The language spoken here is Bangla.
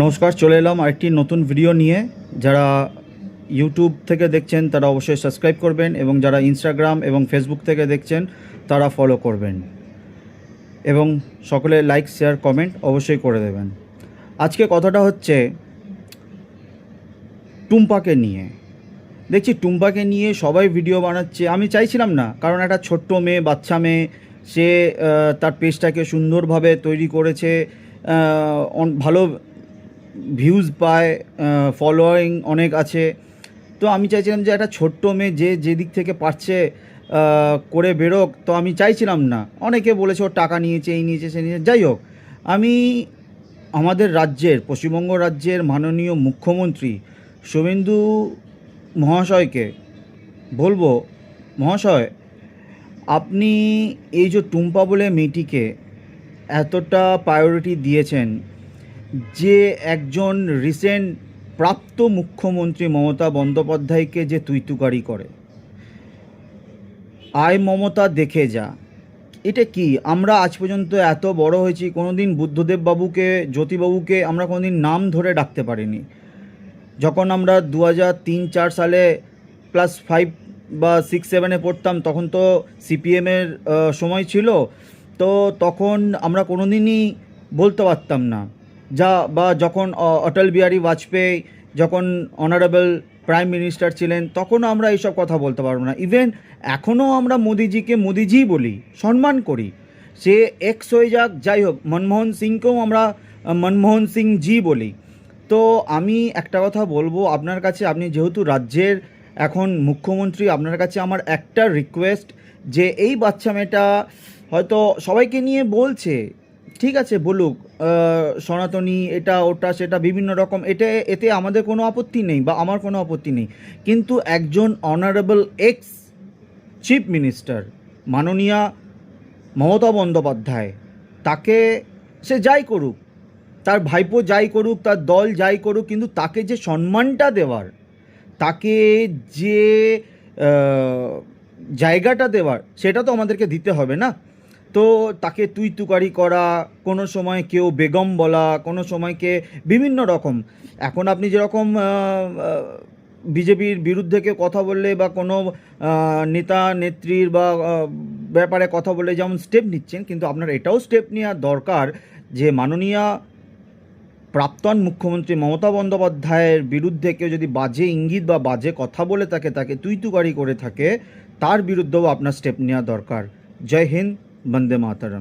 নমস্কার, চলে এলাম আরেকটি নতুন ভিডিও নিয়ে। যারা ইউটিউব থেকে দেখছেন তারা অবশ্যই সাবস্ক্রাইব করবেন, এবং যারা ইনস্টাগ্রাম এবং ফেসবুক থেকে দেখছেন তারা ফলো করবেন, এবং সকলে লাইক শেয়ার কমেন্ট অবশ্যই করে দেবেন। আজকে কথাটা হচ্ছে টুম্পাকে নিয়ে। দেখছি টুম্পাকে নিয়ে সবাই ভিডিও বানাচ্ছে। আমি চাইছিলাম না, কারণ একটা ছোট্ট মেয়ে, বাচ্চা মেয়ে, সে তার পেজটাকে সুন্দরভাবে তৈরি করেছে, ভালো ভিউজ পায়, ফলোয়িং অনেক আছে। তো আমি চাইছিলাম যে একটা ছোট্ট মেয়ে যে দিক থেকে পারছে করে বেরোক। তো আমি চাইছিলাম না, অনেকে বলেছে ও টাকা নিয়েছে, এই নিয়েছে, সে নিয়েছে। যাই হোক, আমি আমাদের রাজ্যের, পশ্চিমবঙ্গ রাজ্যের মাননীয় মুখ্যমন্ত্রী শুভেন্দু মহাশয়কে বলবো, মহাশয়, আপনি এই যে টুম্পা বলে মেয়েটিকে এতটা প্রায়োরিটি দিয়েছেন, যে একজন রিসেন্ট প্রাপ্ত মুখ্যমন্ত্রী মমতা বন্দ্যোপাধ্যায়কে যে তুইতুকারি করে, আয় মমতা দেখে যা, এটা কি? আমরা আজ পর্যন্ত এত বড় হয়েছি, কোনোদিন বুদ্ধদেব বাবুকে, জ্যোতিবাবুকে আমরা কোনোদিন নাম ধরে ডাকতে পারিনি। যখন আমরা 2003-4 সালে ক্লাস 5 বা 6-7-এ পড়তাম, তখন তো সিপিএমের সময় ছিল। তো তখন আমরা কোনোদিনই বলতে পারতাম না। বা যখন অটল বিহারী বাজপেয়ী যখন অনারেবল প্রাইম মিনিস্টার ছিলেন, তখনও আমরা এইসব কথা বলতে পারবো না। ইভেন এখনও আমরা মোদিজিকে মোদিজি বলি, সম্মান করি। সে এক্স হয়ে যাক, যাই হোক, মনমোহন সিংকেও আমরা মনমোহন সিং জি বলি। তো আমি একটা কথা বলবো আপনার কাছে, আপনি যেহেতু রাজ্যের এখন মুখ্যমন্ত্রী, আপনার কাছে আমার একটা রিকোয়েস্ট, যে এই বাচ্চা মেয়েটা হয়তো সবাইকে নিয়ে বলছে, ঠিক আছে বলুক, সনাতনী এটা ওটা সেটা বিভিন্ন রকম, এতে আমাদের কোনো আপত্তি নেই, বা আমার কোনো আপত্তি নেই। কিন্তু একজন অনারেবল এক্স চিফ মিনিস্টার মাননীয়া মমতা বন্দ্যোপাধ্যায়, তাকে সে যাই করুক, তার ভাইপো যাই করুক, তার দল যাই করুক, কিন্তু তাকে যে সম্মানটা দেওয়ার, তাকে যে জায়গাটা দেওয়ার, সেটা তো আমাদেরকে দিতে হবে না? তো তাকে তুই তুকারি করা, কোনো সময় কেউ বেগম বলা, কোনো সময়কে বিভিন্ন রকম, এখন আপনি যেরকম বিজেপির বিরুদ্ধে কেউ কথা বললে, বা কোনো নেতা নেত্রীর বা ব্যাপারে কথা বললে যেমন স্টেপ নিচ্ছেন, কিন্তু আপনার এটাও স্টেপ নেওয়া দরকার, যে মাননীয়া প্রাক্তন মুখ্যমন্ত্রী মমতা বন্দ্যোপাধ্যায়ের বিরুদ্ধে কেউ যদি বাজে ইঙ্গিত বা বাজে কথা বলে তাকে তুই তুকারি করে থাকে, তার বিরুদ্ধেও আপনার স্টেপ নেওয়া দরকার। জয় হিন্দ, বন্দে মাতরম।